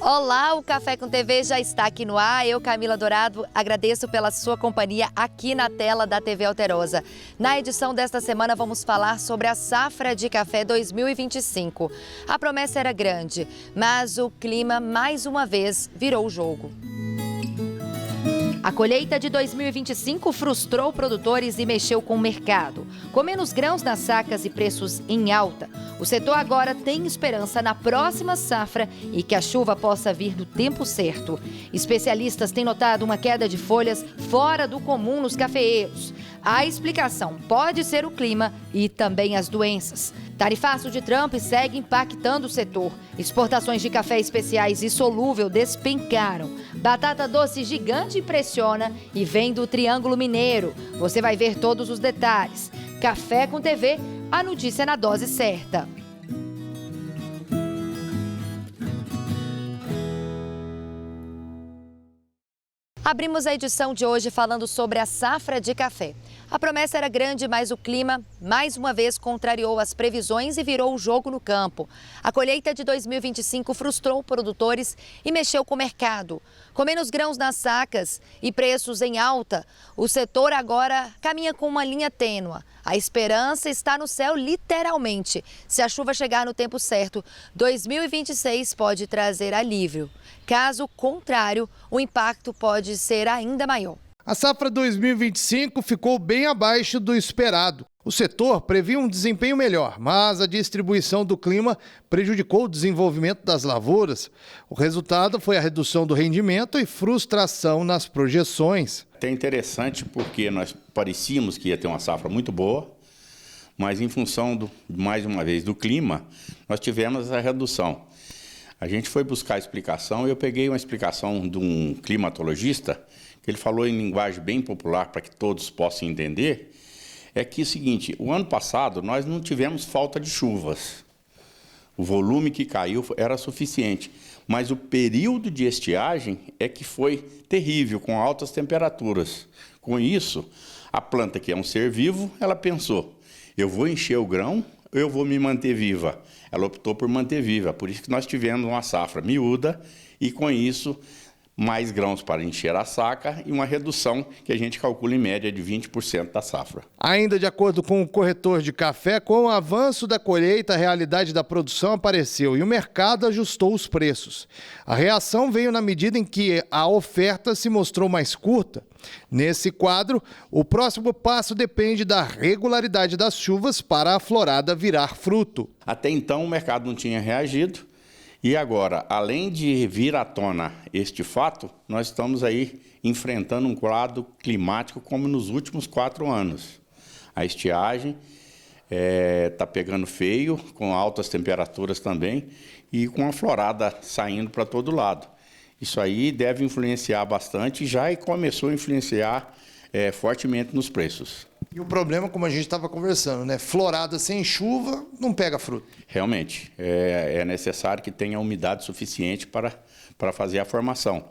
Olá, o Café com TV já está aqui no ar. Eu, Camila Dourado, agradeço pela sua companhia aqui na tela da TV Alterosa. Na edição desta semana vamos falar sobre a safra de café 2025. A promessa era grande, mas o clima mais uma vez virou o jogo. A colheita de 2025 frustrou produtores e mexeu com o mercado. Com menos grãos nas sacas e preços em alta, o setor agora tem esperança na próxima safra e que a chuva possa vir no tempo certo. Especialistas têm notado uma queda de folhas fora do comum nos cafeeiros. A explicação pode ser o clima e também as doenças. Tarifaço de Trump segue impactando o setor. Exportações de café especiais e solúvel despencaram. Batata doce gigante impressiona e vem do Triângulo Mineiro. Você vai ver todos os detalhes. Café com TV, a notícia na dose certa. Abrimos a edição de hoje falando sobre a safra de café. A promessa era grande, mas o clima, mais uma vez, contrariou as previsões e virou o jogo no campo. A colheita de 2025 frustrou produtores e mexeu com o mercado. Com menos grãos nas sacas e preços em alta, o setor agora caminha com uma linha tênua. A esperança está no céu, literalmente. Se a chuva chegar no tempo certo, 2026 pode trazer alívio. Caso contrário, o impacto pode ser ainda maior. A safra 2025 ficou bem abaixo do esperado. O setor previa um desempenho melhor, mas a distribuição do clima prejudicou o desenvolvimento das lavouras. O resultado foi a redução do rendimento e frustração nas projeções. É interessante porque nós parecíamos que ia ter uma safra muito boa, mas em função, mais uma vez, do clima, nós tivemos essa redução. A gente foi buscar explicação e eu peguei uma explicação de um climatologista, que ele falou em linguagem bem popular para que todos possam entender, é que é o seguinte, o ano passado nós não tivemos falta de chuvas. O volume que caiu era suficiente, mas o período de estiagem é que foi terrível, com altas temperaturas. Com isso, a planta, que é um ser vivo, ela pensou, eu vou encher o grão, eu vou me manter viva. Ela optou por manter viva, por isso que nós tivemos uma safra miúda e, com isso, mais grãos para encher a saca e uma redução que a gente calcula em média de 20% da safra. Ainda de acordo com o corretor de café, com o avanço da colheita, a realidade da produção apareceu e o mercado ajustou os preços. A reação veio na medida em que a oferta se mostrou mais curta. Nesse quadro, o próximo passo depende da regularidade das chuvas para a florada virar fruto. Até então o mercado não tinha reagido. E agora, além de vir à tona este fato, nós estamos aí enfrentando um quadro climático como nos últimos 4 anos. A estiagem está pegando feio, com altas temperaturas também, e com a florada saindo para todo lado. Isso aí deve influenciar bastante e já começou a influenciar fortemente nos preços. E o problema, como a gente estava conversando, né? Florada sem chuva não pega fruto. Realmente, é necessário que tenha umidade suficiente para fazer a formação.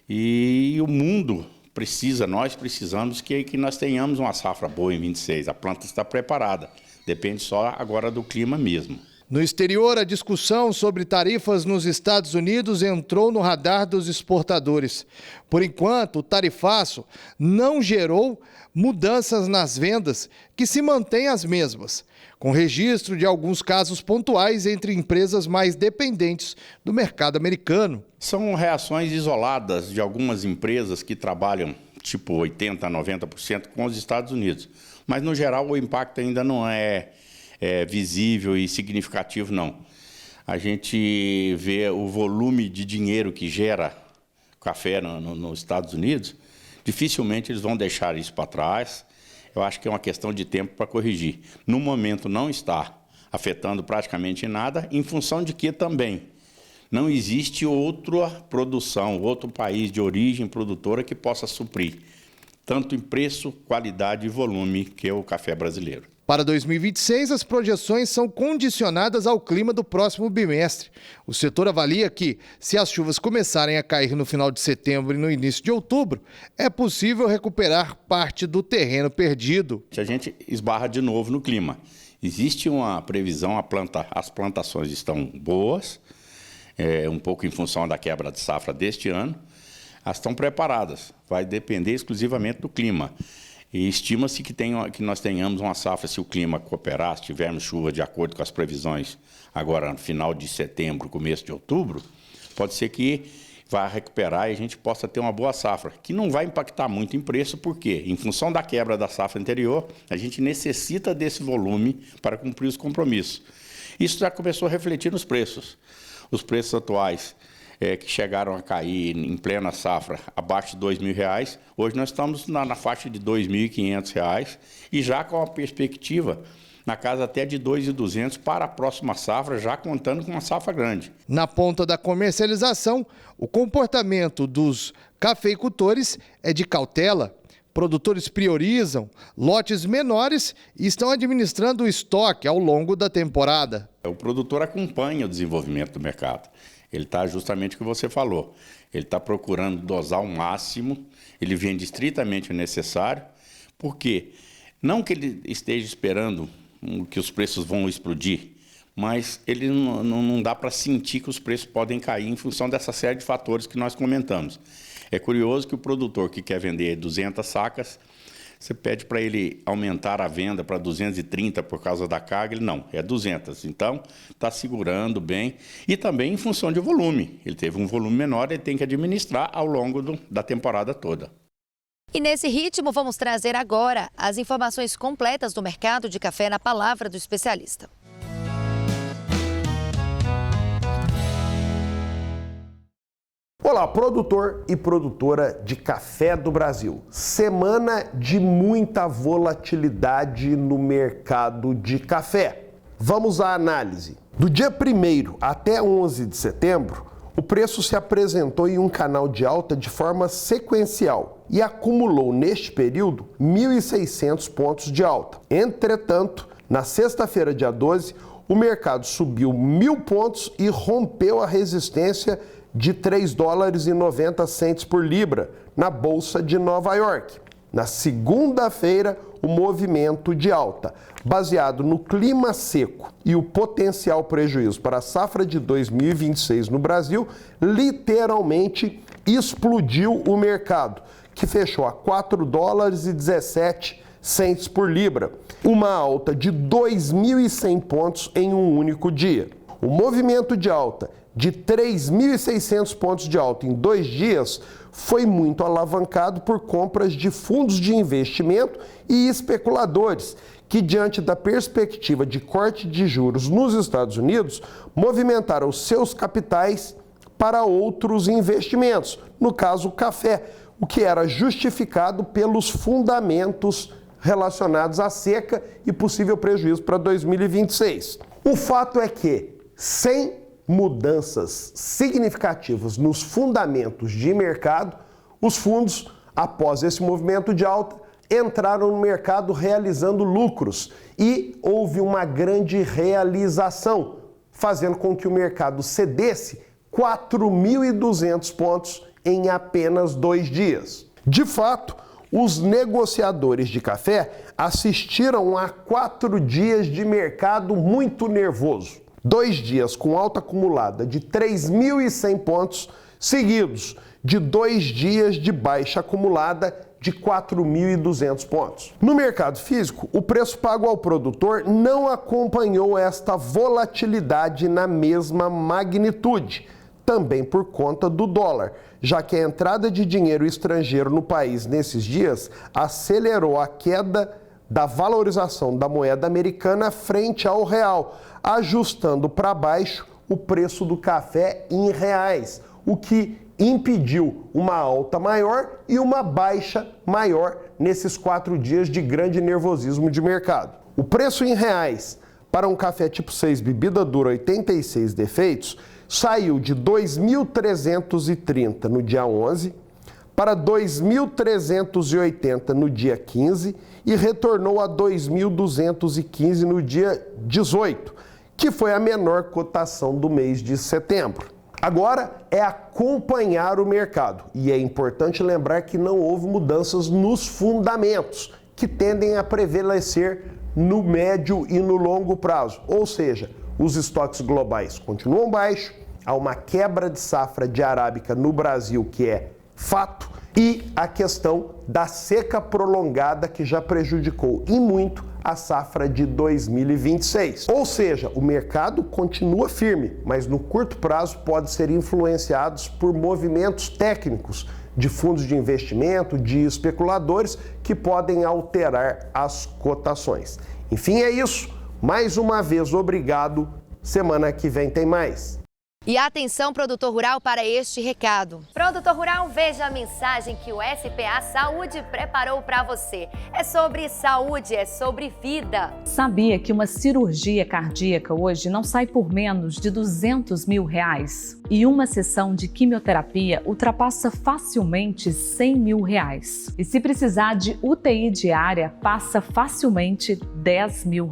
E o mundo precisa, nós precisamos que nós tenhamos uma safra boa em 26. A planta está preparada, depende só agora do clima mesmo. No exterior, a discussão sobre tarifas nos Estados Unidos entrou no radar dos exportadores. Por enquanto, o tarifaço não gerou mudanças nas vendas, que se mantêm as mesmas, com registro de alguns casos pontuais entre empresas mais dependentes do mercado americano. São reações isoladas de algumas empresas que trabalham tipo 80% a 90% com os Estados Unidos. Mas, no geral, o impacto ainda não é visível e significativo, não. A gente vê o volume de dinheiro que gera café nos Estados Unidos, dificilmente eles vão deixar isso para trás. Eu acho que é uma questão de tempo para corrigir. No momento não está afetando praticamente nada, em função de que também não existe outra produção, outro país de origem produtora que possa suprir, tanto em preço, qualidade e volume, que é o café brasileiro. Para 2026, as projeções são condicionadas ao clima do próximo bimestre. O setor avalia que, se as chuvas começarem a cair no final de setembro e no início de outubro, é possível recuperar parte do terreno perdido. A gente esbarra de novo no clima. Existe uma previsão, as plantações estão boas, um pouco em função da quebra de safra deste ano, elas estão preparadas. Vai depender exclusivamente do clima. E estima-se que nós tenhamos uma safra, se o clima cooperar, se tivermos chuva de acordo com as previsões agora no final de setembro, começo de outubro, pode ser que vá recuperar e a gente possa ter uma boa safra, que não vai impactar muito em preço, porque, em função da quebra da safra anterior, a gente necessita desse volume para cumprir os compromissos. Isso já começou a refletir nos preços. Os preços atuais, que chegaram a cair em plena safra abaixo de R$2.000, hoje nós estamos na faixa de R$2.500 e já com a perspectiva na casa até de R$2.200 para a próxima safra, já contando com uma safra grande. Na ponta da comercialização, o comportamento dos cafeicultores é de cautela. Produtores priorizam lotes menores e estão administrando o estoque ao longo da temporada. O produtor acompanha o desenvolvimento do mercado. Ele está justamente o que você falou. Ele está procurando dosar o máximo, ele vende estritamente o necessário, porque não que ele esteja esperando que os preços vão explodir, mas ele não dá para sentir que os preços podem cair em função dessa série de fatores que nós comentamos. É curioso que o produtor que quer vender 200 sacas, você pede para ele aumentar a venda para 230 por causa da carga, ele não, é 200. Então, está segurando bem e também em função de volume. Ele teve um volume menor, ele tem que administrar ao longo da temporada toda. E nesse ritmo, vamos trazer agora as informações completas do mercado de café na palavra do especialista. Olá, produtor e produtora de café do Brasil. Semana de muita volatilidade no mercado de café. Vamos à análise. Do dia 1º até 11 de setembro, o preço se apresentou em um canal de alta de forma sequencial e acumulou neste período 1.600 pontos de alta. Entretanto, na sexta-feira, dia 12, o mercado subiu 1.000 pontos e rompeu a resistência de $3,90 por libra na Bolsa de Nova York. Na segunda-feira, o movimento de alta, baseado no clima seco e o potencial prejuízo para a safra de 2026 no Brasil, literalmente explodiu o mercado, que fechou a $4,17 por libra, uma alta de 2.100 pontos em um único dia. O movimento de alta de 3.600 pontos de alta em 2 dias foi muito alavancado por compras de fundos de investimento e especuladores, que diante da perspectiva de corte de juros nos Estados Unidos, movimentaram seus capitais para outros investimentos, no caso o café, o que era justificado pelos fundamentos relacionados à seca e possível prejuízo para 2026. O fato é que, sem mudanças significativas nos fundamentos de mercado, os fundos, após esse movimento de alta, entraram no mercado realizando lucros e houve uma grande realização, fazendo com que o mercado cedesse 4.200 pontos em apenas 2 dias. De fato, os negociadores de café assistiram a 4 dias de mercado muito nervoso. 2 dias com alta acumulada de 3.100 pontos, seguidos de 2 dias de baixa acumulada de 4.200 pontos. No mercado físico, o preço pago ao produtor não acompanhou esta volatilidade na mesma magnitude, também por conta do dólar, já que a entrada de dinheiro estrangeiro no país nesses dias acelerou a queda da valorização da moeda americana frente ao real, ajustando para baixo o preço do café em reais, o que impediu uma alta maior e uma baixa maior nesses 4 dias de grande nervosismo de mercado. O preço em reais para um café tipo 6 bebida dura 86 defeitos saiu de 2.330 no dia 11 para 2.380 no dia 15 e retornou a 2.215 no dia 18, que foi a menor cotação do mês de setembro. Agora é acompanhar o mercado e é importante lembrar que não houve mudanças nos fundamentos, que tendem a prevalecer no médio e no longo prazo, ou seja, os estoques globais continuam baixos, a uma quebra de safra de arábica no Brasil, que é fato, e a questão da seca prolongada que já prejudicou e muito a safra de 2026. Ou seja, o mercado continua firme, mas no curto prazo pode ser influenciado por movimentos técnicos de fundos de investimento, de especuladores que podem alterar as cotações. Enfim, é isso. Mais uma vez, obrigado. Semana que vem tem mais. E atenção, produtor rural, para este recado. Produtor rural, veja a mensagem que o SPA Saúde preparou para você. É sobre saúde, é sobre vida. Sabia que uma cirurgia cardíaca hoje não sai por menos de R$200 mil? E uma sessão de quimioterapia ultrapassa facilmente R$100 mil. E se precisar de UTI diária, passa facilmente R$10 mil.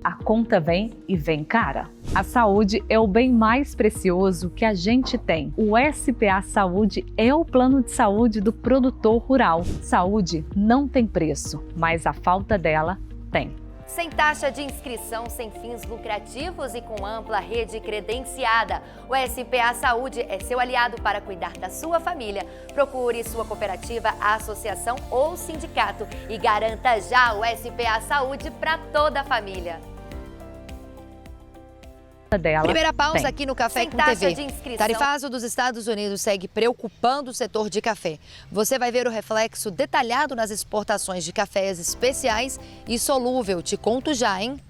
A conta vem e vem cara. A saúde é o bem mais precioso que a gente tem. O SPA Saúde é o plano de saúde do produtor rural. Saúde não tem preço, mas a falta dela tem. Sem taxa de inscrição, sem fins lucrativos e com ampla rede credenciada. O SPA Saúde é seu aliado para cuidar da sua família. Procure sua cooperativa, associação ou sindicato e garanta já o SPA Saúde para toda a família. Primeira pausa aqui no Café com TV. Tarifaço dos Estados Unidos segue preocupando o setor de café. Você vai ver o reflexo detalhado nas exportações de cafés especiais e solúvel. Te conto já, hein?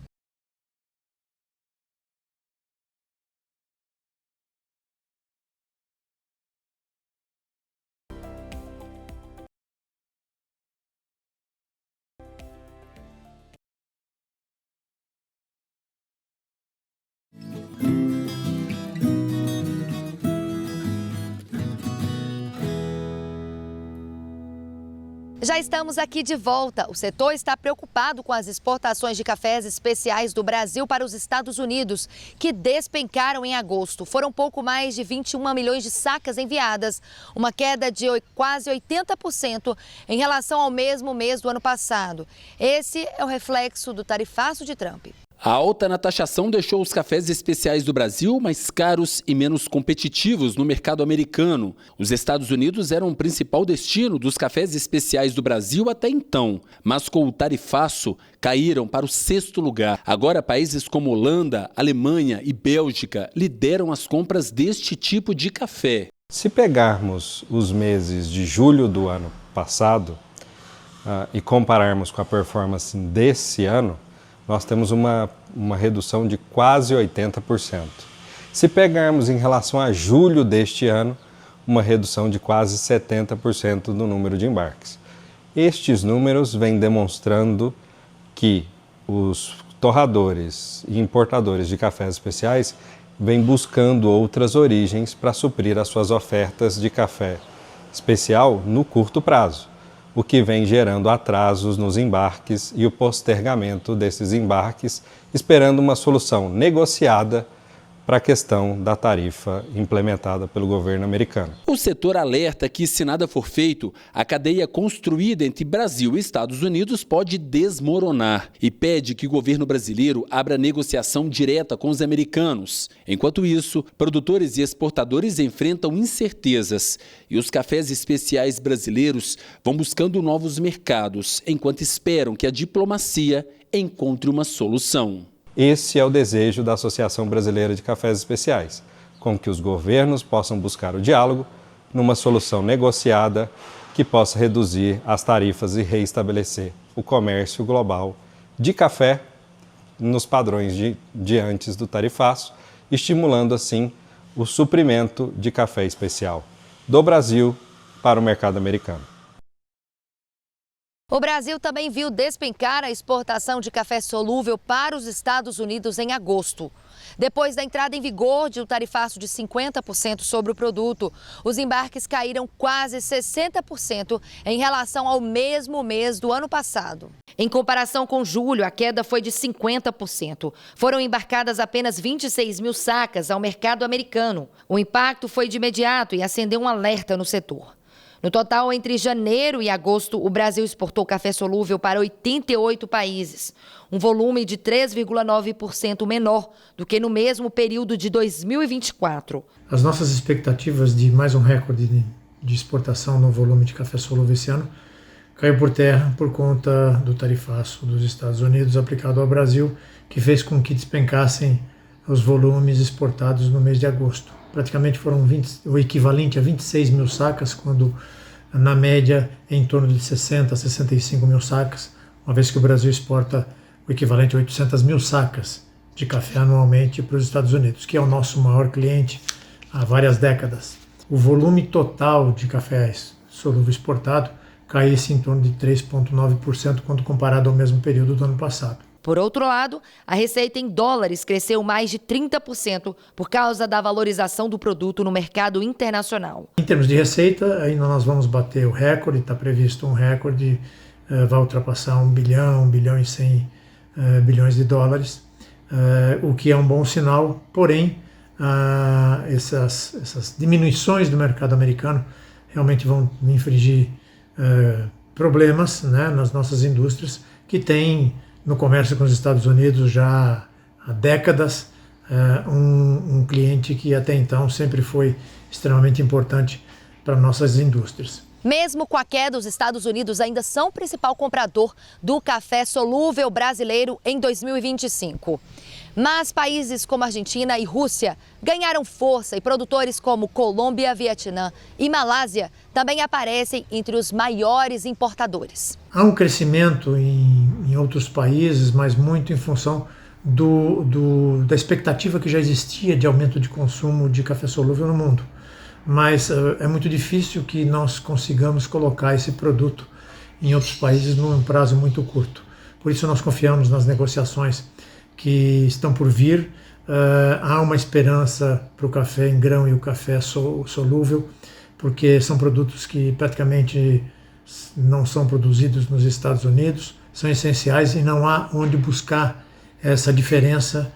Já estamos aqui de volta. O setor está preocupado com as exportações de cafés especiais do Brasil para os Estados Unidos, que despencaram em agosto. Foram pouco mais de 21 milhões de sacas enviadas, uma queda de quase 80% em relação ao mesmo mês do ano passado. Esse é o reflexo do tarifaço de Trump. A alta na taxação deixou os cafés especiais do Brasil mais caros e menos competitivos no mercado americano. Os Estados Unidos eram o principal destino dos cafés especiais do Brasil até então, mas com o tarifaço caíram para o 6º lugar. Agora, países como Holanda, Alemanha e Bélgica lideram as compras deste tipo de café. Se pegarmos os meses de julho do ano passado e compararmos com a performance desse ano, nós temos uma redução de quase 80%. Se pegarmos em relação a julho deste ano, uma redução de quase 70% do número de embarques. Estes números vêm demonstrando que os torradores e importadores de cafés especiais vêm buscando outras origens para suprir as suas ofertas de café especial no curto prazo, o que vem gerando atrasos nos embarques e o postergamento desses embarques, esperando uma solução negociada para a questão da tarifa implementada pelo governo americano. O setor alerta que, se nada for feito, a cadeia construída entre Brasil e Estados Unidos pode desmoronar e pede que o governo brasileiro abra negociação direta com os americanos. Enquanto isso, produtores e exportadores enfrentam incertezas e os cafés especiais brasileiros vão buscando novos mercados, enquanto esperam que a diplomacia encontre uma solução. Esse é o desejo da Associação Brasileira de Cafés Especiais, com que os governos possam buscar o diálogo numa solução negociada que possa reduzir as tarifas e reestabelecer o comércio global de café nos padrões de antes do tarifaço, estimulando assim o suprimento de café especial do Brasil para o mercado americano. O Brasil também viu despencar a exportação de café solúvel para os Estados Unidos em agosto. Depois da entrada em vigor de um tarifaço de 50% sobre o produto, os embarques caíram quase 60% em relação ao mesmo mês do ano passado. Em comparação com julho, a queda foi de 50%. Foram embarcadas apenas 26 mil sacas ao mercado americano. O impacto foi de imediato e acendeu um alerta no setor. No total, entre janeiro e agosto, o Brasil exportou café solúvel para 88 países, um volume de 3,9% menor do que no mesmo período de 2024. As nossas expectativas de mais um recorde de exportação no volume de café solúvel esse ano caiu por terra por conta do tarifaço dos Estados Unidos aplicado ao Brasil, que fez com que despencassem os volumes exportados no mês de agosto. Praticamente foram o equivalente a 26 mil sacas, quando na média em torno de 60 a 65 mil sacas, uma vez que o Brasil exporta o equivalente a 800 mil sacas de café anualmente para os Estados Unidos, que é o nosso maior cliente há várias décadas. O volume total de cafés solúvel exportado cai-se em torno de 3,9% quando comparado ao mesmo período do ano passado. Por outro lado, a receita em dólares cresceu mais de 30% por causa da valorização do produto no mercado internacional. Em termos de receita, ainda nós vamos bater o recorde, está previsto um recorde, vai ultrapassar 1 bilhão e 100 bilhões de dólares, o que é um bom sinal, porém, essas diminuições do mercado americano realmente vão infligir problemas, né, nas nossas indústrias, que têm no comércio com os Estados Unidos já há décadas, um cliente que até então sempre foi extremamente importante para nossas indústrias. Mesmo com a queda, os Estados Unidos ainda são o principal comprador do café solúvel brasileiro em 2025. Mas países como Argentina e Rússia ganharam força e produtores como Colômbia, Vietnã e Malásia também aparecem entre os maiores importadores. Há um crescimento em outros países, mas muito em função da expectativa que já existia de aumento de consumo de café solúvel no mundo. Mas é muito difícil que nós consigamos colocar esse produto em outros países num prazo muito curto. Por isso nós confiamos nas negociações que estão por vir. Há uma esperança para o café em grão e o café solúvel, porque são produtos que praticamente não são produzidos nos Estados Unidos, são essenciais e não há onde buscar essa diferença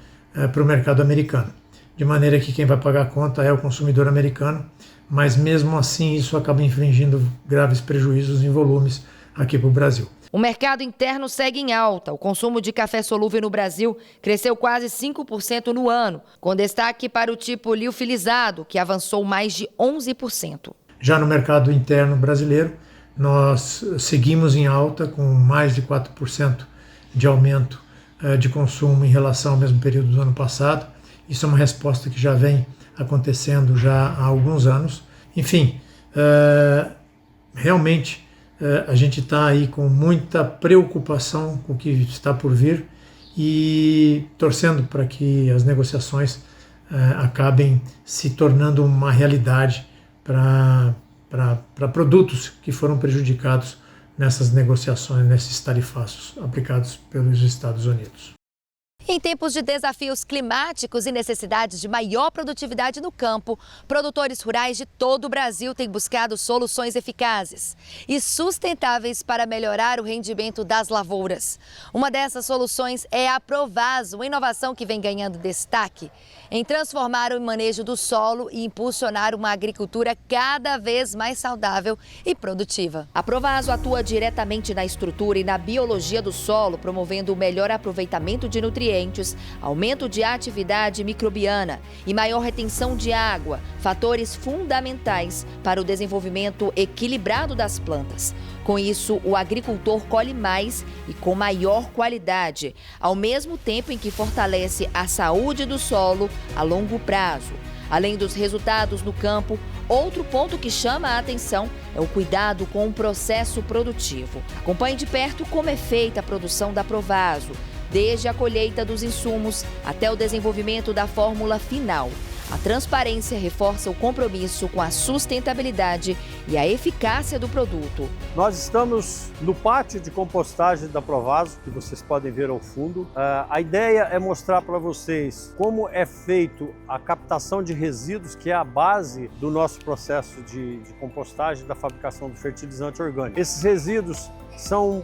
para o mercado americano. De maneira que quem vai pagar a conta é o consumidor americano, mas mesmo assim isso acaba infligindo graves prejuízos em volumes aqui para o Brasil. O mercado interno segue em alta. O consumo de café solúvel no Brasil cresceu quase 5% no ano, com destaque para o tipo liofilizado, que avançou mais de 11%. Já no mercado interno brasileiro, nós seguimos em alta, com mais de 4% de aumento de consumo em relação ao mesmo período do ano passado. Isso é uma resposta que já vem acontecendo já há alguns anos. Enfim, realmente a gente está aí com muita preocupação com o que está por vir e torcendo para que as negociações acabem se tornando uma realidade para produtos que foram prejudicados nessas negociações, nesses tarifaços aplicados pelos Estados Unidos. Em tempos de desafios climáticos e necessidades de maior produtividade no campo, produtores rurais de todo o Brasil têm buscado soluções eficazes e sustentáveis para melhorar o rendimento das lavouras. Uma dessas soluções é a Provaso, uma inovação que vem ganhando destaque em transformar o manejo do solo e impulsionar uma agricultura cada vez mais saudável e produtiva. A Provaso atua diretamente na estrutura e na biologia do solo, promovendo o melhor aproveitamento de nutrientes, aumento de atividade microbiana e maior retenção de água, fatores fundamentais para o desenvolvimento equilibrado das plantas. Com isso, o agricultor colhe mais e com maior qualidade, ao mesmo tempo em que fortalece a saúde do solo a longo prazo. Além dos resultados no campo, outro ponto que chama a atenção é o cuidado com o processo produtivo. Acompanhe de perto como é feita a produção da Provaso, desde a colheita dos insumos até o desenvolvimento da fórmula final. A transparência reforça o compromisso com a sustentabilidade e a eficácia do produto. Nós estamos no pátio de compostagem da Provaso, que vocês podem ver ao fundo. A ideia é mostrar para vocês como é feito a captação de resíduos, que é a base do nosso processo de compostagem da fabricação do fertilizante orgânico. Esses resíduos são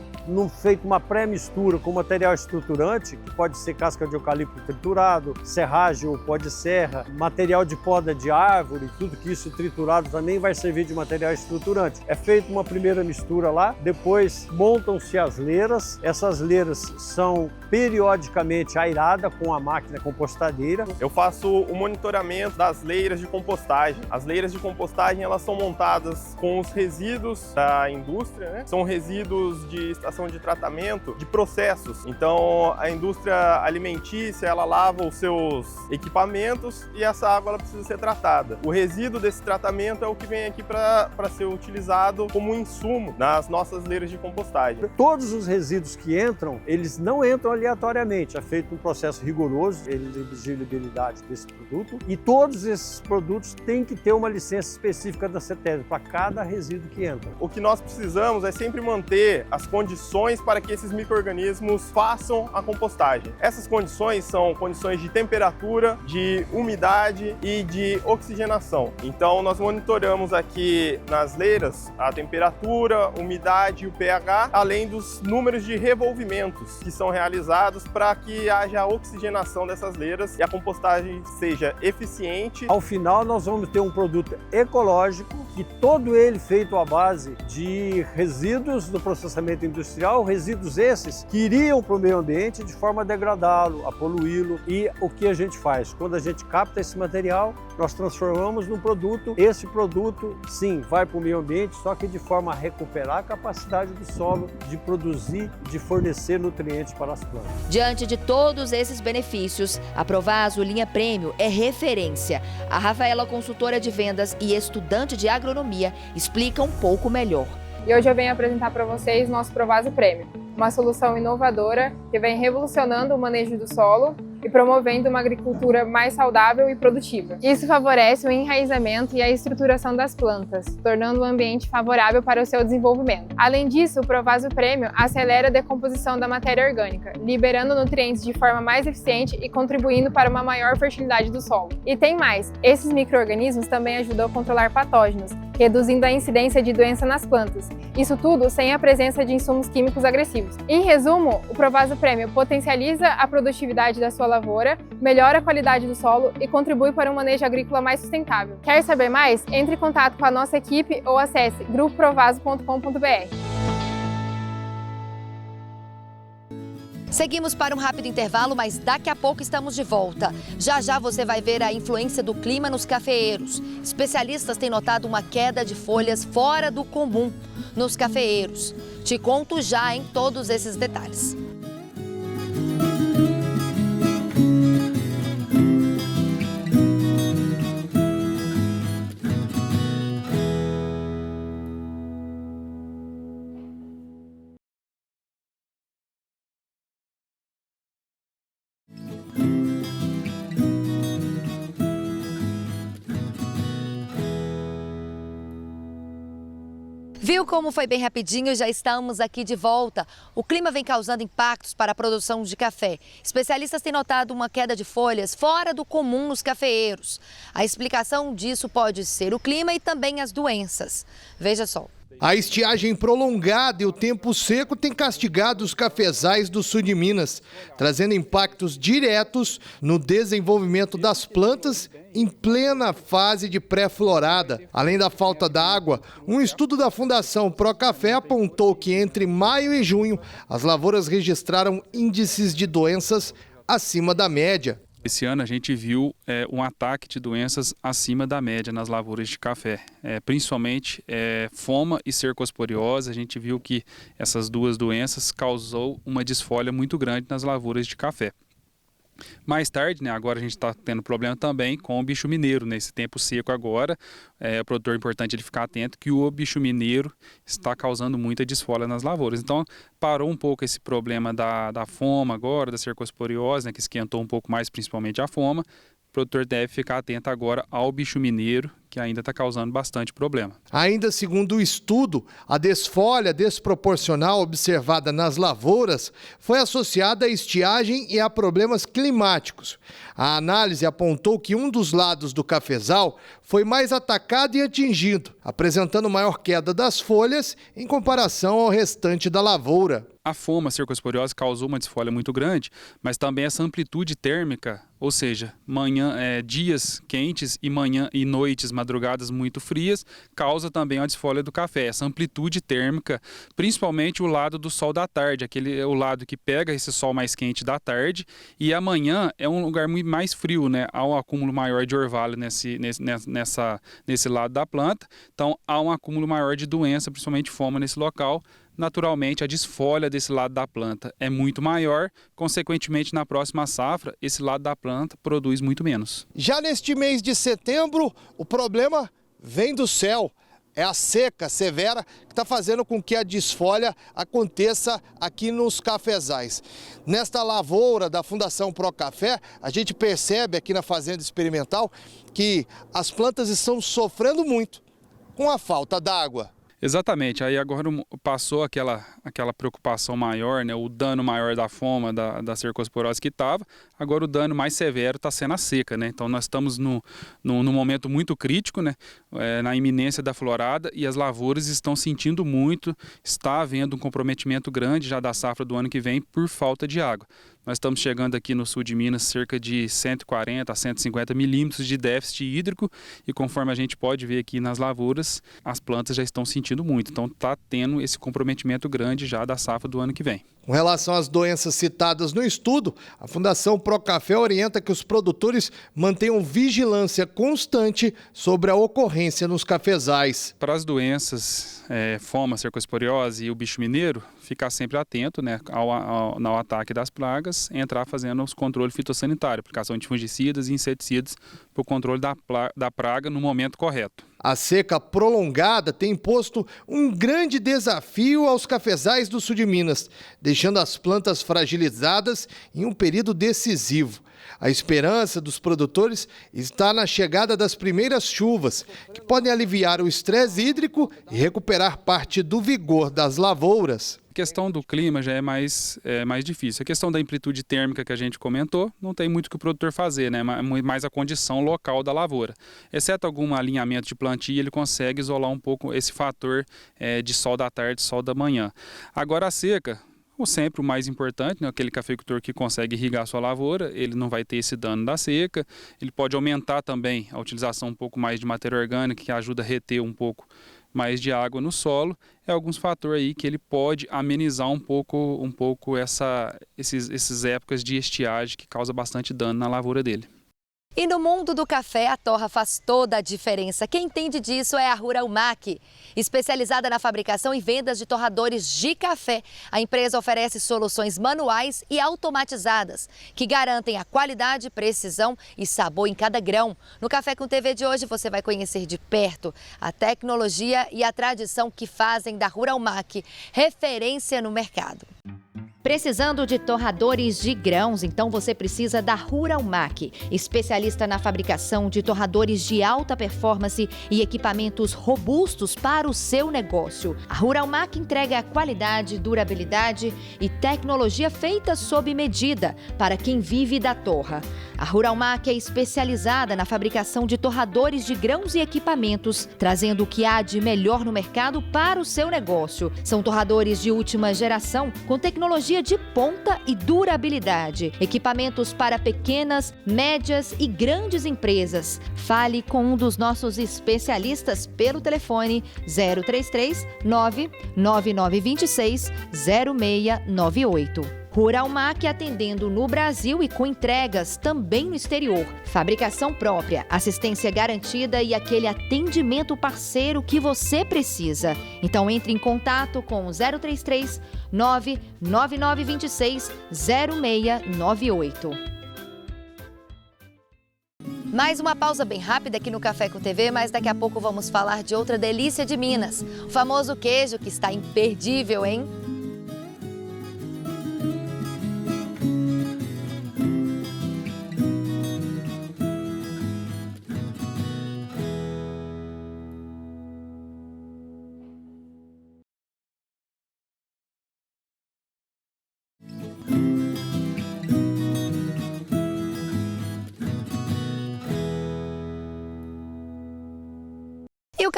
feito uma pré-mistura com material estruturante, que pode ser casca de eucalipto triturado, serragem ou pó de serra, material de poda de árvore, tudo que isso triturado também vai servir de material material estruturante. É feita uma primeira mistura lá, depois montam-se as leiras. Essas leiras são periodicamente airadas com a máquina compostadeira. Eu faço o monitoramento das leiras de compostagem. As leiras de compostagem, elas são montadas com os resíduos da indústria, né? São resíduos de estação de tratamento de processos. Então, a indústria alimentícia, ela lava os seus equipamentos e essa água ela precisa ser tratada. O resíduo desse tratamento é o que vem aqui para ser utilizado como insumo nas nossas leiras de compostagem. Todos os resíduos que entram, eles não entram aleatoriamente. É feito um processo rigoroso de elegibilidade desse produto e todos esses produtos têm que ter uma licença específica da CETESB para cada resíduo que entra. O que nós precisamos é sempre manter as condições para que esses micro-organismos façam a compostagem. Essas condições são condições de temperatura, de umidade e de oxigenação. Então nós monitoramos aqui nas leiras a temperatura, umidade e o pH, além dos números de revolvimentos que são realizados para que haja a oxigenação dessas leiras e a compostagem seja eficiente. Ao final nós vamos ter um produto ecológico, que todo ele feito à base de resíduos do processamento industrial, resíduos esses que iriam para o meio ambiente de forma a degradá-lo, a poluí-lo. E o que a gente faz? Quando a gente capta esse material, nós transformamos num produto. Esse produto, sim, vai para o meio ambiente, só que de forma a recuperar a capacidade do solo de produzir, de fornecer nutrientes para as plantas. Diante de todos esses benefícios, a Provaso Linha Prêmio é referência. A Rafaela, consultora de vendas e estudante de agronomia, explica um pouco melhor. E hoje eu venho apresentar para vocês nosso Provaso Prêmio, uma solução inovadora que vem revolucionando o manejo do solo e promovendo uma agricultura mais saudável e produtiva. Isso favorece o enraizamento e a estruturação das plantas, tornando o ambiente favorável para o seu desenvolvimento. Além disso, o Provaso Prêmio acelera a decomposição da matéria orgânica, liberando nutrientes de forma mais eficiente e contribuindo para uma maior fertilidade do solo. E tem mais, esses micro-organismos também ajudam a controlar patógenos, reduzindo a incidência de doença nas plantas. Isso tudo sem a presença de insumos químicos agressivos. Em resumo, o Provaso Prêmio potencializa a produtividade da sua lavoura, melhora a qualidade do solo e contribui para um manejo agrícola mais sustentável. Quer saber mais? Entre em contato com a nossa equipe ou acesse grupoprovaso.com.br. Seguimos para um rápido intervalo, mas daqui a pouco estamos de volta. Já já você vai ver a influência do clima nos cafeeiros. Especialistas têm notado uma queda de folhas fora do comum nos cafeeiros. Te conto já em todos esses detalhes. Viu como foi bem rapidinho? Já estamos aqui de volta. O clima vem causando impactos para a produção de café. Especialistas têm notado uma queda de folhas fora do comum nos cafeeiros. A explicação disso pode ser o clima e também as doenças. Veja só. A estiagem prolongada e o tempo seco têm castigado os cafezais do sul de Minas, trazendo impactos diretos no desenvolvimento das plantas em plena fase de pré-florada. Além da falta d'água, um estudo da Fundação Procafé apontou que entre maio e junho as lavouras registraram índices de doenças acima da média. Esse ano a gente viu um ataque de doenças acima da média nas lavouras de café, principalmente foma e cercosporiose. A gente viu que essas duas doenças causou uma desfolha muito grande nas lavouras de café. Mais tarde, agora a gente está tendo problema também com o bicho mineiro, nesse tempo seco agora. O produtor é importante ele ficar atento que o bicho mineiro está causando muita desfolha nas lavouras. Então parou um pouco esse problema da foma agora, da cercosporiose, que esquentou um pouco mais, principalmente a foma. O produtor deve ficar atento agora ao bicho mineiro, que ainda está causando bastante problema. Ainda segundo o estudo, a desfolha desproporcional observada nas lavouras foi associada à estiagem e a problemas climáticos. A análise apontou que um dos lados do cafezal foi mais atacado e atingido, apresentando maior queda das folhas em comparação ao restante da lavoura. A foma cercosporiose causou uma desfolha muito grande, mas também essa amplitude térmica, ou seja, dias quentes e noites, madrugadas muito frias, causa também a desfolha do café. Essa amplitude térmica, principalmente o lado do sol da tarde, o lado que pega esse sol mais quente da tarde, e amanhã é um lugar muito mais frio, né? Há um acúmulo maior de orvalho nesse lado da planta, então há um acúmulo maior de doença, principalmente foma nesse local. Naturalmente, a desfolha desse lado da planta é muito maior, consequentemente, na próxima safra, esse lado da planta produz muito menos. Já neste mês de setembro, o problema vem do céu. É a seca severa que está fazendo com que a desfolha aconteça aqui nos cafezais. Nesta lavoura da Fundação Procafé, a gente percebe aqui na Fazenda Experimental que as plantas estão sofrendo muito com a falta d'água. Exatamente, aí agora passou aquela preocupação maior, né, o dano maior da foma, da cercosporose que estava, agora o dano mais severo está sendo a seca, né? Então nós estamos num momento muito crítico, né, na iminência da florada, e as lavouras estão sentindo muito, está havendo um comprometimento grande já da safra do ano que vem por falta de água. Nós estamos chegando aqui no sul de Minas cerca de 140 a 150 milímetros de déficit hídrico, e conforme a gente pode ver aqui nas lavouras, as plantas já estão sentindo muito. Então está tendo esse comprometimento grande já da safra do ano que vem. Com relação às doenças citadas no estudo, a Fundação Procafé orienta que os produtores mantenham vigilância constante sobre a ocorrência nos cafezais. Para as doenças, foma, cercosporiose e o bicho mineiro, ficar sempre atento, né, ao ataque das pragas, entrar fazendo os controles fitossanitários, aplicação de fungicidas e inseticidas para o controle da praga no momento correto. A seca prolongada tem imposto um grande desafio aos cafezais do sul de Minas, deixando as plantas fragilizadas em um período decisivo. A esperança dos produtores está na chegada das primeiras chuvas, que podem aliviar o estresse hídrico e recuperar parte do vigor das lavouras. A questão do clima já é mais difícil. A questão da amplitude térmica que a gente comentou, não tem muito o que o produtor fazer, né? Mais a condição local da lavoura. Exceto algum alinhamento de plantio, ele consegue isolar um pouco esse fator de sol da tarde, sol da manhã. Agora a seca, sempre o mais importante, né? Aquele cafeicultor que consegue irrigar a sua lavoura, ele não vai ter esse dano da seca. Ele pode aumentar também a utilização um pouco mais de matéria orgânica, que ajuda a reter um pouco mais de água no solo. É alguns fatores aí que ele pode amenizar um pouco esses épocas de estiagem que causa bastante dano na lavoura dele. E no mundo do café, a torra faz toda a diferença. Quem entende disso é a Ruralmac. Especializada na fabricação e vendas de torradores de café, a empresa oferece soluções manuais e automatizadas, que garantem a qualidade, precisão e sabor em cada grão. No Café com TV de hoje, você vai conhecer de perto a tecnologia e a tradição que fazem da Ruralmac referência no mercado. Precisando de torradores de grãos, então você precisa da Ruralmac, especialista na fabricação de torradores de alta performance e equipamentos robustos para o seu negócio. A Ruralmac entrega qualidade, durabilidade e tecnologia feita sob medida para quem vive da torra. A Ruralmac é especializada na fabricação de torradores de grãos e equipamentos, trazendo o que há de melhor no mercado para o seu negócio. São torradores de última geração, com tecnologia de ponta e durabilidade. Equipamentos para pequenas, médias e grandes empresas. Fale com um dos nossos especialistas pelo telefone 033 99926 0698. Ruralmac atendendo no Brasil e com entregas também no exterior. Fabricação própria, assistência garantida e aquele atendimento parceiro que você precisa. Então entre em contato com 033 99926 0698. Mais uma pausa bem rápida aqui no Café com TV, mas daqui a pouco vamos falar de outra delícia de Minas. O famoso queijo que está imperdível, hein?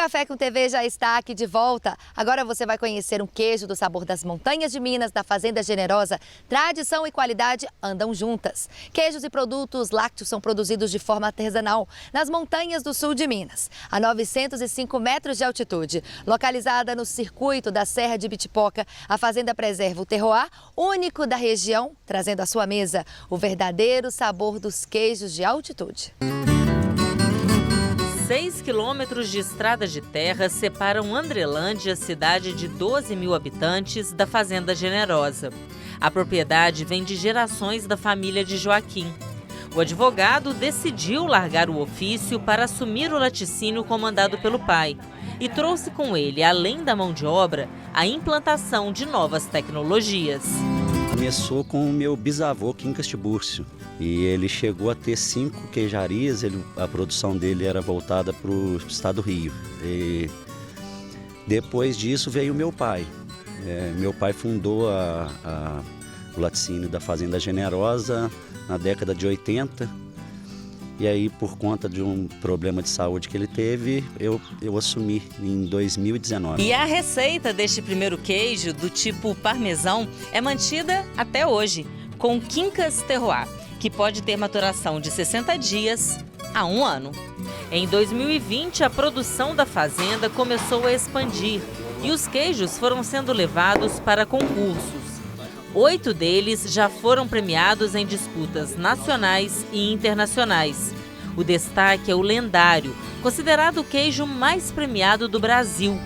Café com TV já está aqui de volta. Agora você vai conhecer um queijo do sabor das montanhas de Minas, da Fazenda Generosa. Tradição e qualidade andam juntas. Queijos e produtos lácteos são produzidos de forma artesanal nas montanhas do sul de Minas, a 905 metros de altitude. Localizada no circuito da Serra de Bitipoca, a fazenda preserva o terroir único da região, trazendo à sua mesa o verdadeiro sabor dos queijos de altitude. 6 quilômetros de estrada de terra separam Andrelândia, cidade de 12 mil habitantes, da Fazenda Generosa. A propriedade vem de gerações da família de Joaquim. O advogado decidiu largar o ofício para assumir o laticínio comandado pelo pai e trouxe com ele, além da mão de obra, a implantação de novas tecnologias. Começou com o meu bisavô, Quincas Tibúrcio, e ele chegou a ter 5 queijarias. A produção dele era voltada para o estado do Rio. E depois disso veio meu pai. Meu pai fundou o laticínio da Fazenda Generosa na década de 80. E aí, por conta de um problema de saúde que ele teve, eu assumi em 2019. E a receita deste primeiro queijo, do tipo parmesão, é mantida até hoje, com Quincas Terroir, que pode ter maturação de 60 dias a 1 ano. Em 2020, a produção da fazenda começou a expandir e os queijos foram sendo levados para concursos. 8 deles já foram premiados em disputas nacionais e internacionais. O destaque é o lendário, considerado o queijo mais premiado do Brasil.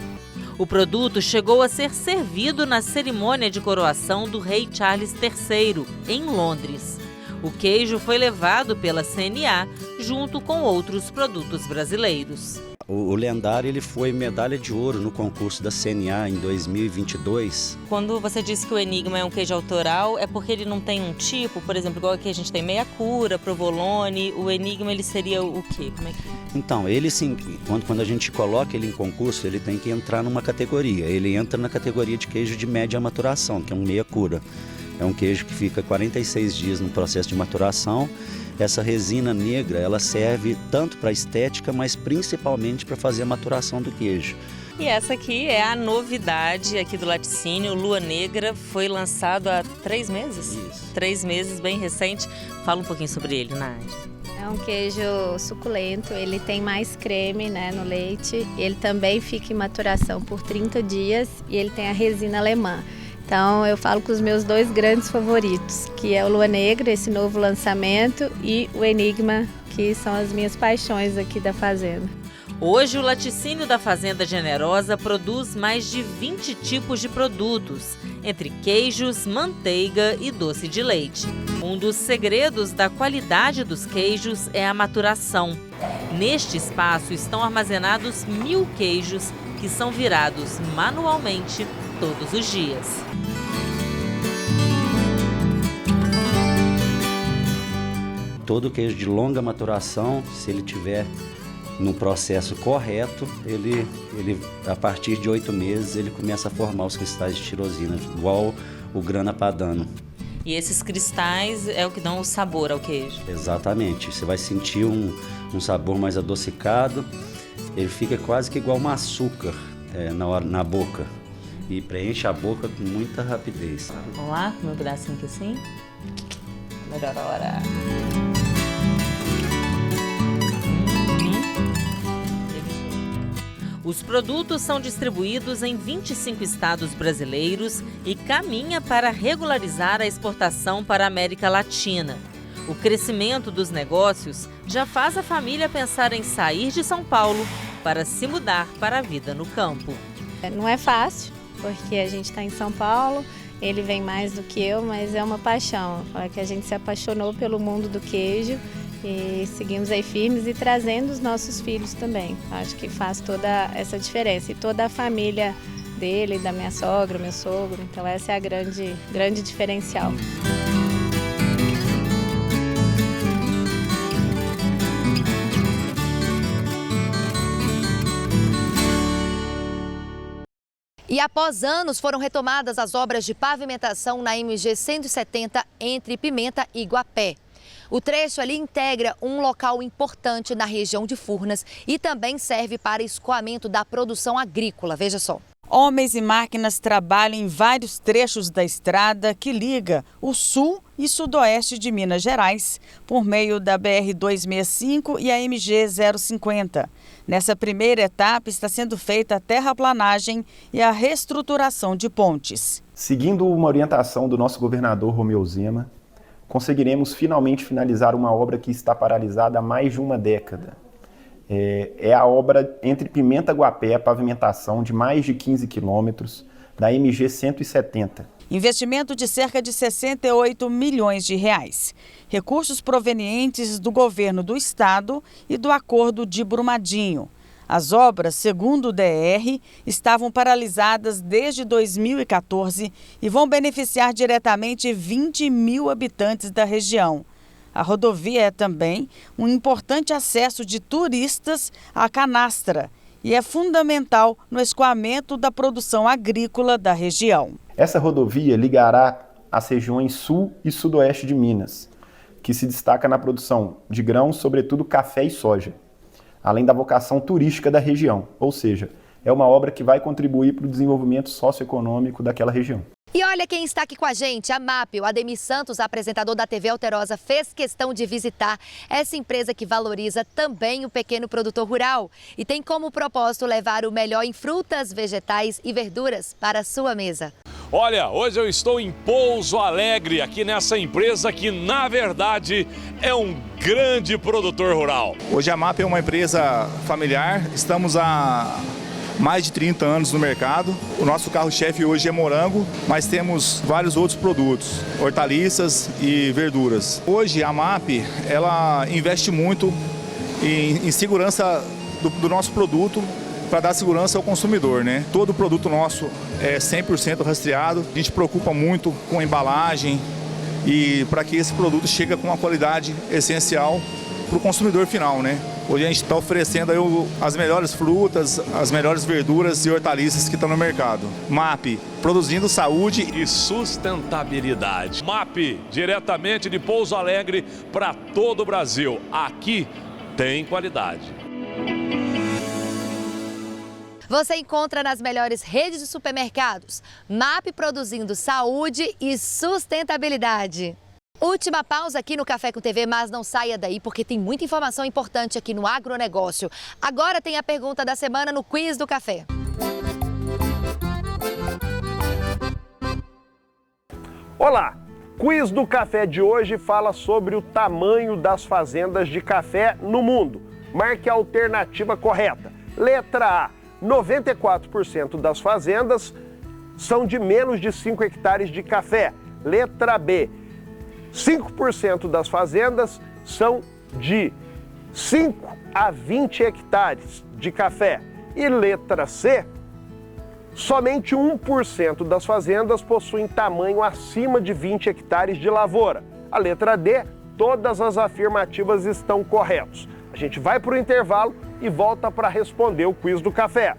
O produto chegou a ser servido na cerimônia de coroação do rei Charles III, em Londres. O queijo foi levado pela CNA junto com outros produtos brasileiros. O lendário ele foi medalha de ouro no concurso da CNA em 2022. Quando você disse que o Enigma é um queijo autoral, é porque ele não tem um tipo? Por exemplo, igual aqui a gente tem meia cura, provolone, o Enigma ele seria o quê? Como é que... Então, ele sim, quando a gente coloca ele em concurso, ele tem que entrar numa categoria. Ele entra na categoria de queijo de média maturação, que é um meia cura. É um queijo que fica 46 dias no processo de maturação. Essa resina negra, ela serve tanto para estética, mas principalmente para fazer a maturação do queijo. E essa aqui é a novidade aqui do laticínio, Lua Negra, foi lançado há 3 meses? Isso. 3 meses, bem recente. Fala um pouquinho sobre ele, Nádia. É um queijo suculento, ele tem mais creme, né, no leite. Ele também fica em maturação por 30 dias e ele tem a resina alemã. Então eu falo com os meus 2 grandes favoritos, que é o Lua Negra, esse novo lançamento, e o Enigma, que são as minhas paixões aqui da fazenda. Hoje o laticínio da Fazenda Generosa produz mais de 20 tipos de produtos, entre queijos, manteiga e doce de leite. Um dos segredos da qualidade dos queijos é a maturação. Neste espaço estão armazenados 1000 queijos que são virados manualmente todos os dias. Todo queijo de longa maturação, se ele tiver no processo correto, ele a partir de 8 meses ele começa a formar os cristais de tirosina, igual o grana padano. E esses cristais é o que dão o sabor ao queijo? Exatamente, você vai sentir um sabor mais adocicado, ele fica quase que igual um açúcar na boca. E preenche a boca com muita rapidez. Vamos lá, comer um pedacinho aqui assim. Melhor hora. Os produtos são distribuídos em 25 estados brasileiros e caminha para regularizar a exportação para a América Latina. O crescimento dos negócios já faz a família pensar em sair de São Paulo para se mudar para a vida no campo. Não é fácil, porque a gente está em São Paulo, ele vem mais do que eu, mas é uma paixão. É que a gente se apaixonou pelo mundo do queijo e seguimos aí firmes e trazendo os nossos filhos também. Acho que faz toda essa diferença. E toda a família dele, da minha sogra, meu sogro, então essa é a grande diferencial. E após anos foram retomadas as obras de pavimentação na MG 170 entre Pimenta e Iguapé. O trecho ali integra um local importante na região de Furnas e também serve para escoamento da produção agrícola. Veja só. Homens e máquinas trabalham em vários trechos da estrada que liga o sul e sudoeste de Minas Gerais por meio da BR-265 e a MG-050. Nessa primeira etapa está sendo feita a terraplanagem e a reestruturação de pontes. Seguindo uma orientação do nosso governador Romeu Zema, conseguiremos finalmente finalizar uma obra que está paralisada há mais de uma década. É a obra entre Pimenta-Guapé, a pavimentação de mais de 15 quilômetros da MG 170. Investimento de cerca de 68 milhões de reais. Recursos provenientes do governo do estado e do acordo de Brumadinho. As obras, segundo o DR, estavam paralisadas desde 2014 e vão beneficiar diretamente 20 mil habitantes da região. A rodovia é também um importante acesso de turistas à canastra e é fundamental no escoamento da produção agrícola da região. Essa rodovia ligará as regiões sul e sudoeste de Minas, que se destaca na produção de grãos, sobretudo café e soja, além da vocação turística da região, ou seja, é uma obra que vai contribuir para o desenvolvimento socioeconômico daquela região. E olha quem está aqui com a gente, a MAP. O Ademir Santos, apresentador da TV Alterosa, fez questão de visitar essa empresa que valoriza também o pequeno produtor rural e tem como propósito levar o melhor em frutas, vegetais e verduras para a sua mesa. Olha, hoje eu estou em Pouso Alegre, aqui nessa empresa que, na verdade, é um grande produtor rural. Hoje a MAP é uma empresa familiar, estamos há mais de 30 anos no mercado. O nosso carro-chefe hoje é morango, mas temos vários outros produtos, hortaliças e verduras. Hoje a MAP, ela investe muito em segurança do nosso produto, para dar segurança ao consumidor, né? Todo produto nosso é 100% rastreado. A gente preocupa muito com a embalagem e para que esse produto chegue com uma qualidade essencial para o consumidor final, né? Hoje a gente está oferecendo aí as melhores frutas, as melhores verduras e hortaliças que estão no mercado. MAP, produzindo saúde e sustentabilidade. MAP, diretamente de Pouso Alegre para todo o Brasil. Aqui tem qualidade. Você encontra nas melhores redes de supermercados. MAP, produzindo saúde e sustentabilidade. Última pausa aqui no Café com TV, mas não saia daí porque tem muita informação importante aqui no agronegócio. Agora tem a pergunta da semana no Quiz do Café. Olá! Quiz do Café de hoje fala sobre o tamanho das fazendas de café no mundo. Marque a alternativa correta. Letra A. 94% das fazendas são de menos de 5 hectares de café. Letra B. 5% das fazendas são de 5 a 20 hectares de café. E letra C. Somente 1% das fazendas possuem tamanho acima de 20 hectares de lavoura. A letra D. Todas as afirmativas estão corretas. A gente vai para o intervalo e volta para responder o quiz do café.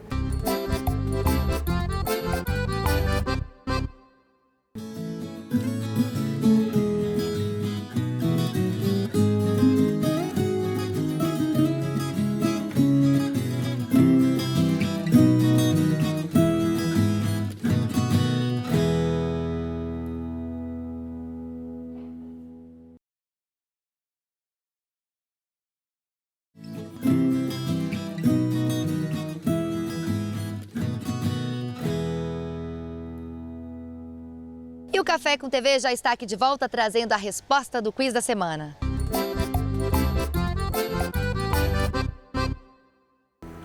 E o Café com TV já está aqui de volta, trazendo a resposta do quiz da semana.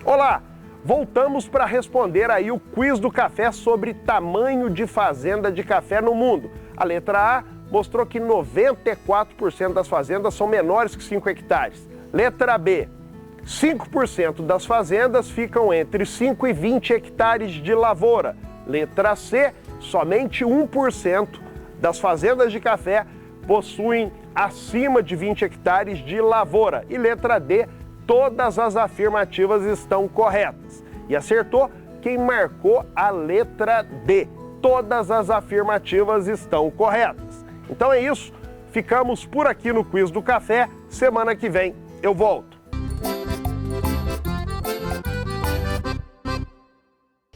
Olá! Voltamos para responder aí o quiz do café sobre tamanho de fazenda de café no mundo. A letra A mostrou que 94% das fazendas são menores que 5 hectares. Letra B. 5% das fazendas ficam entre 5 e 20 hectares de lavoura. Letra C. Somente 1% das fazendas de café possuem acima de 20 hectares de lavoura. E letra D, todas as afirmativas estão corretas. E acertou quem marcou a letra D. Todas as afirmativas estão corretas. Então é isso. Ficamos por aqui no Quiz do Café. Semana que vem eu volto.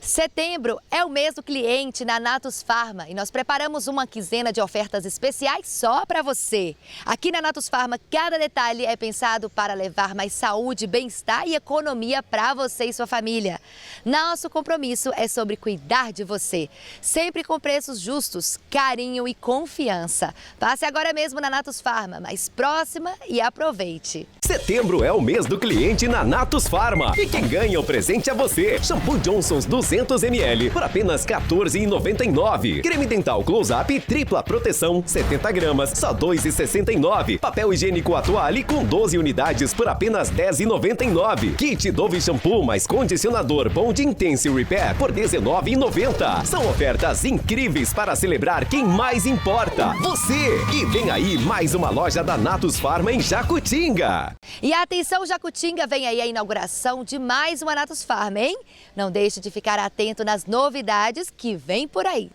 Setembro é o mês do cliente na Natus Pharma e nós preparamos uma quinzena de ofertas especiais só para você. Aqui na Natus Pharma, cada detalhe é pensado para levar mais saúde, bem-estar e economia para você e sua família. Nosso compromisso é sobre cuidar de você, sempre com preços justos, carinho e confiança. Passe agora mesmo na Natus Pharma, mais próxima, e aproveite. Setembro é o mês do cliente na Natus Pharma e quem ganha o presente é você. Shampoo Johnson's 200 ml por apenas R$ 14,99. Creme dental Close-Up tripla proteção 70 gramas, só R$ 2,69. Papel higiênico Atuale com 12 unidades por apenas R$ 10,99. Kit Dove Shampoo mais condicionador Bond Intense Repair por R$ 19,90. São ofertas incríveis para celebrar quem mais importa, você. E vem aí mais uma loja da Natus Pharma em Jacutinga. E atenção, Jacutinga, vem aí a inauguração de mais uma Natus Pharma, hein? Não deixe de ficar atento nas novidades que vem por aí.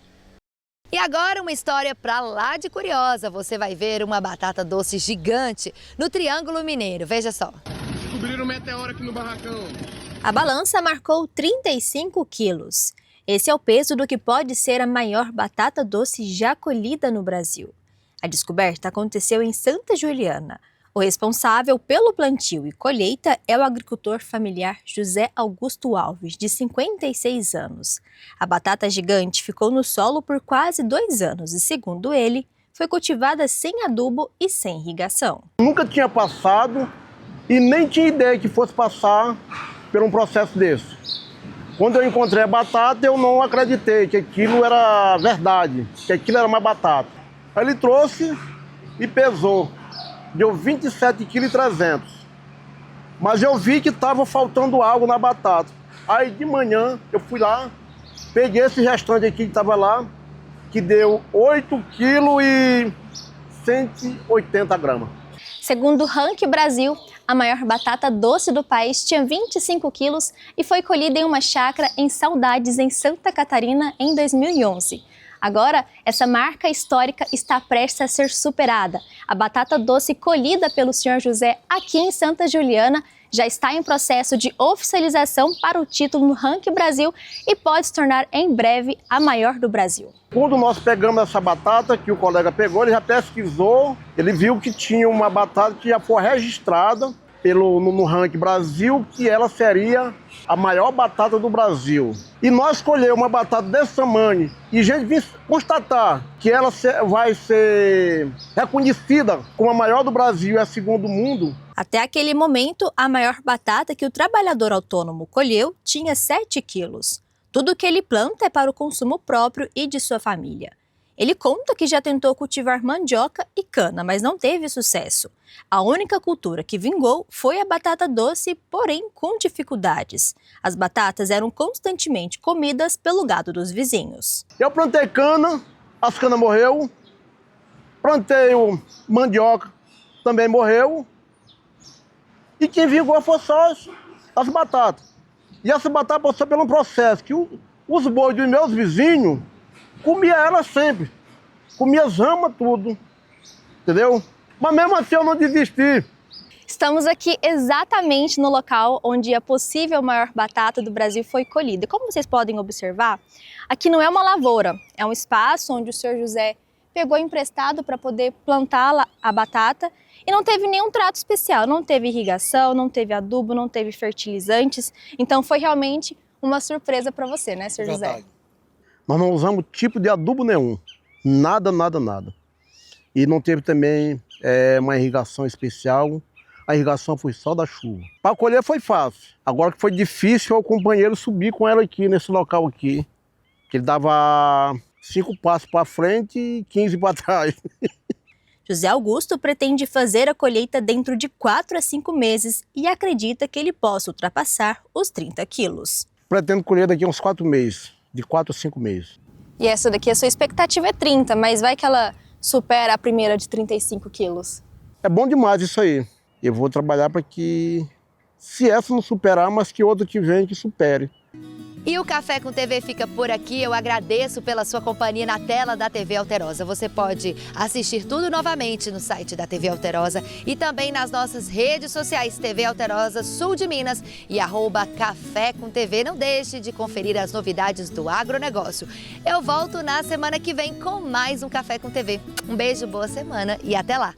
E agora uma história pra lá de curiosa. Você vai ver uma batata doce gigante no Triângulo Mineiro. Veja só. Descobriram um meteoro aqui no barracão. A balança marcou 35 quilos. Esse é o peso do que pode ser a maior batata doce já colhida no Brasil. A descoberta aconteceu em Santa Juliana. O responsável pelo plantio e colheita é o agricultor familiar José Augusto Alves, de 56 anos. A batata gigante ficou no solo por quase 2 anos e, segundo ele, foi cultivada sem adubo e sem irrigação. Nunca tinha passado e nem tinha ideia que fosse passar por um processo desse. Quando eu encontrei a batata, eu não acreditei que aquilo era verdade, que aquilo era uma batata. Aí ele trouxe e pesou. Deu 27,3 kg. Mas eu vi que estava faltando algo na batata. Aí de manhã eu fui lá, peguei esse restante aqui que estava lá, que deu 8,180 kg. Segundo o Ranking Brasil, a maior batata doce do país tinha 25 quilos e foi colhida em uma chácara em Saudades, em Santa Catarina, em 2011. Agora, essa marca histórica está prestes a ser superada. A batata doce colhida pelo Sr. José aqui em Santa Juliana já está em processo de oficialização para o título no Ranking Brasil e pode se tornar em breve a maior do Brasil. Quando nós pegamos essa batata, que o colega pegou, ele já pesquisou, ele viu que tinha uma batata que já foi registrada no Ranking Brasil, que ela seria a maior batata do Brasil. E nós escolhemos uma batata desse tamanho e a gente viu constatar que ela vai ser reconhecida como a maior do Brasil e a segunda do mundo. Até aquele momento, a maior batata que o trabalhador autônomo colheu tinha 7 quilos. Tudo que ele planta é para o consumo próprio e de sua família. Ele conta que já tentou cultivar mandioca e cana, mas não teve sucesso. A única cultura que vingou foi a batata doce, porém com dificuldades. As batatas eram constantemente comidas pelo gado dos vizinhos. Eu plantei cana, as canas morreu. Plantei mandioca, também morreu. E quem vingou foi só as batatas. E essa batata passou por um processo que os bois dos meus vizinhos comia ela sempre, comia as ramas, tudo, entendeu? Mas mesmo assim eu não desisti. Estamos aqui exatamente no local onde a possível maior batata do Brasil foi colhida. Como vocês podem observar, aqui não é uma lavoura, é um espaço onde o Sr. José pegou emprestado para poder plantar a batata e não teve nenhum trato especial, não teve irrigação, não teve adubo, não teve fertilizantes, então foi realmente uma surpresa para você, né, Sr. José? Nós não usamos tipo de adubo nenhum, nada. E não teve também uma irrigação especial, a irrigação foi só da chuva. Para colher foi fácil, agora que foi difícil o companheiro subir com ela aqui, nesse local aqui, que ele dava 5 passos para frente e 15 para trás. José Augusto pretende fazer a colheita dentro de 4 a 5 meses e acredita que ele possa ultrapassar os 30 quilos. Pretendo colher daqui a uns 4 meses. De 4 a 5 meses. E essa daqui, a sua expectativa é 30, mas vai que ela supera a primeira de 35 quilos. É bom demais isso aí. Eu vou trabalhar para que, se essa não superar, mas que outra que vem que supere. E o Café com TV fica por aqui. Eu agradeço pela sua companhia na tela da TV Alterosa. Você pode assistir tudo novamente no site da TV Alterosa e também nas nossas redes sociais, TV Alterosa Sul de Minas e @Café com TV. Não deixe de conferir as novidades do agronegócio. Eu volto na semana que vem com mais um Café com TV. Um beijo, boa semana e até lá!